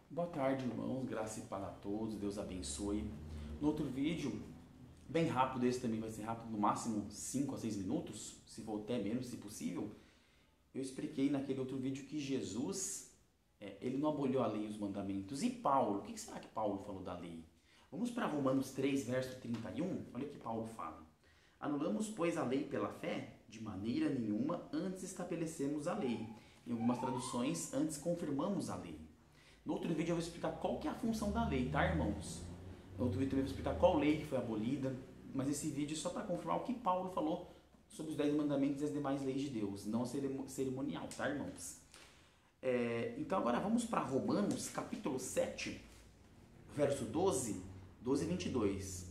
Boa tarde, irmãos, graça e paz a todos, Deus abençoe. No outro vídeo, bem rápido, esse também vai ser rápido, no máximo 5 a 6 minutos, se for até menos, se possível. Eu expliquei naquele outro vídeo que Jesus, ele não aboliu a lei e os mandamentos. E Paulo, o que será que Paulo falou da lei? Vamos para Romanos 3, verso 31, olha o que Paulo fala. Anulamos, pois, a lei pela fé? De maneira nenhuma, antes estabelecemos a lei. Em algumas traduções, antes confirmamos a lei. No outro vídeo eu vou explicar qual que é a função da lei, tá, irmãos? No outro vídeo eu vou explicar qual lei que foi abolida, mas esse vídeo é só para confirmar o que Paulo falou sobre os 10 mandamentos e as demais leis de Deus, não cerimonial, tá, irmãos? Então agora vamos para Romanos, capítulo 7, verso 12 e 22,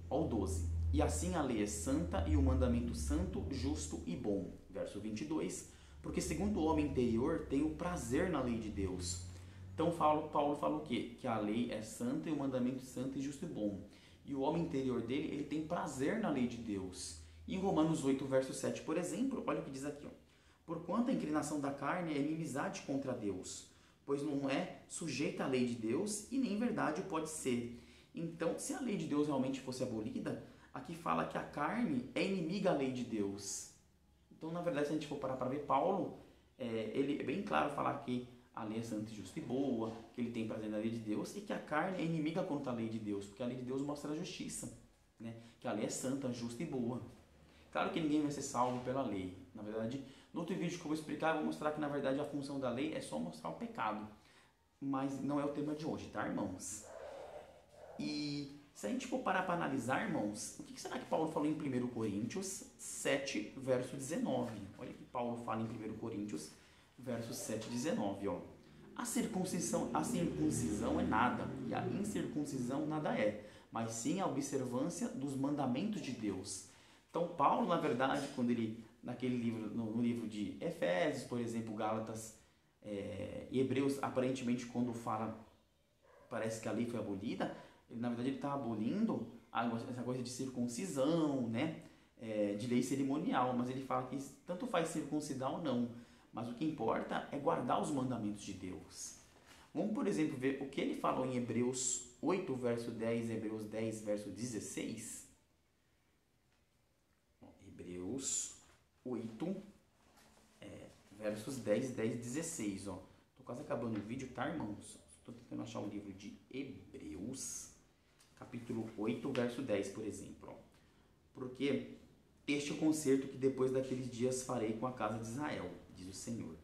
ao 12. E assim a lei é santa e o mandamento santo, justo e bom. Verso 22, porque segundo o homem interior tem o prazer na lei de Deus. Então Paulo fala o quê? Que a lei é santa e o mandamento santo e justo e bom. E o homem interior dele, ele tem prazer na lei de Deus. E em Romanos 8, verso 7, por exemplo, olha o que diz aqui. Ó. Porquanto a inclinação da carne é inimizade contra Deus, pois não é sujeita à lei de Deus e nem em verdade pode ser. Então, se a lei de Deus realmente fosse abolida, aqui fala que a carne é inimiga à lei de Deus. Então, na verdade, se a gente for parar para ver Paulo, ele é bem claro falar que a lei é santa, justa e boa, que ele tem prazer na lei de Deus e que a carne é inimiga contra a lei de Deus, porque a lei de Deus mostra a justiça, né? Que a lei é santa, justa e boa. Claro que ninguém vai ser salvo pela lei. Na verdade, no outro vídeo que eu vou explicar, eu vou mostrar que na verdade a função da lei é só mostrar o pecado. Mas não é o tema de hoje, tá, irmãos? E se a gente for parar para analisar, irmãos, o que será que Paulo falou em 1 Coríntios 7, verso 19? Olha o que Paulo fala em 1 Coríntios, verso 7, 19. Ó. A circuncisão é nada, e a incircuncisão nada é, mas sim a observância dos mandamentos de Deus. Então, Paulo, na verdade, quando ele, naquele livro, no livro de Efésios, por exemplo, Gálatas e Hebreus, aparentemente, quando fala, parece que a lei foi abolida, ele, na verdade, ele está abolindo essa coisa de circuncisão, né? De lei cerimonial, mas ele fala que tanto faz circuncidar ou não, mas o que importa é guardar os mandamentos de Deus. Vamos, por exemplo, ver o que ele falou em Hebreus 8, verso 10, Hebreus 10, verso 16. Hebreus 8, versos 10, 10 e 16. Estou quase acabando o vídeo, tá, irmãos? Estou tentando achar o livro de Hebreus, capítulo 8, verso 10, por exemplo. Porque este é o concerto que depois daqueles dias farei com a casa de Israel, diz o Senhor.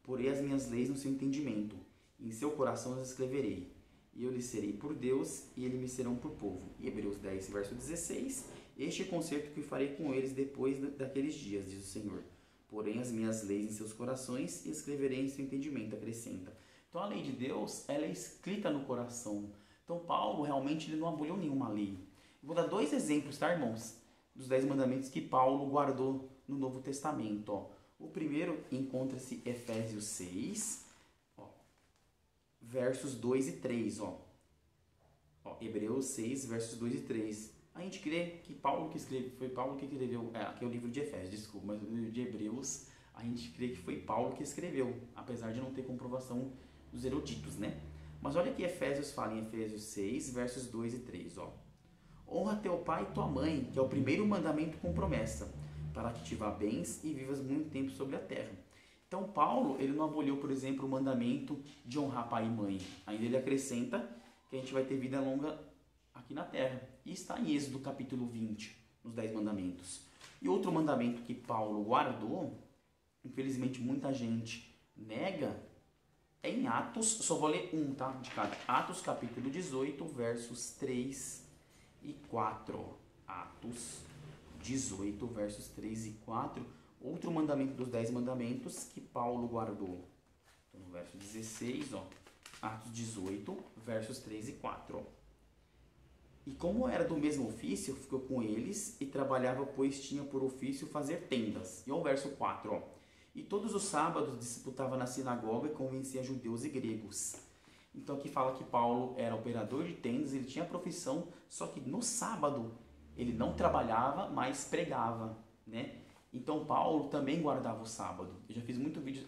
Porei as minhas leis no seu entendimento, e em seu coração as escreverei. E eu lhes serei por Deus, e eles me serão por povo. E Hebreus 10, verso 16. Este é o concerto que farei com eles depois daqueles dias, diz o Senhor. Porém as minhas leis em seus corações, e escreverei em seu entendimento, acrescenta. Então a lei de Deus, ela é escrita no coração. Então Paulo realmente ele não aboliu nenhuma lei. Eu vou dar 2 exemplos, tá, irmãos? Dos 10 mandamentos que Paulo guardou no Novo Testamento. Ó. O primeiro encontra-se em Efésios 6, versos 2 e 3. Hebreus 6, versos 2 e 3. A gente crê que Paulo que escreveu, foi Paulo que escreveu, aqui é o livro de Efésios, desculpa, mas no livro de Hebreus a gente crê que foi Paulo que escreveu, apesar de não ter comprovação dos eruditos, né? Mas olha que Efésios fala em Efésios 6, versos 2 e 3, Honra teu pai e tua mãe, que é o primeiro mandamento com promessa, para que te vá bens e vivas muito tempo sobre a terra. Então Paulo, ele não aboliu, por exemplo, o mandamento de honrar pai e mãe. Ainda ele acrescenta que a gente vai ter vida longa aqui na terra. E está em Êxodo capítulo 20, nos 10 mandamentos. E outro mandamento que Paulo guardou, infelizmente muita gente nega, é em Atos, só vou ler um, tá? De cada. Atos capítulo 18, versos 3 e 4. Atos 18, versos 3 e 4. Outro mandamento dos 10 mandamentos que Paulo guardou. Então, no verso 16, Atos 18, versos 3 e 4. E como era do mesmo ofício, ficou com eles e trabalhava, pois tinha por ofício fazer tendas. E o verso 4, E todos os sábados disputava na sinagoga e convencia judeus e gregos. Então aqui fala que Paulo era operador de tendas, ele tinha profissão, só que no sábado ele não trabalhava, mas pregava, né? Então Paulo também guardava o sábado. Eu já fiz muito vídeo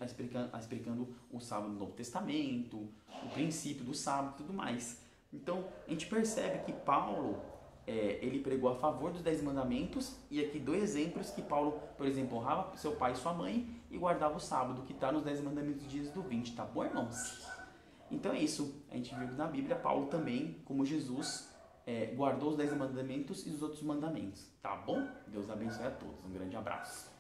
explicando o sábado no Novo Testamento, o princípio do sábado e tudo mais. Então, a gente percebe que Paulo, ele pregou a favor dos 10 mandamentos, e aqui dois exemplos que Paulo, por exemplo, honrava seu pai e sua mãe e guardava o sábado, que está nos 10 mandamentos de Êxodo 20, tá bom, irmãos? Então é isso, a gente viu que na Bíblia Paulo também, como Jesus, guardou os 10 mandamentos e os outros mandamentos, tá bom? Deus abençoe a todos, um grande abraço.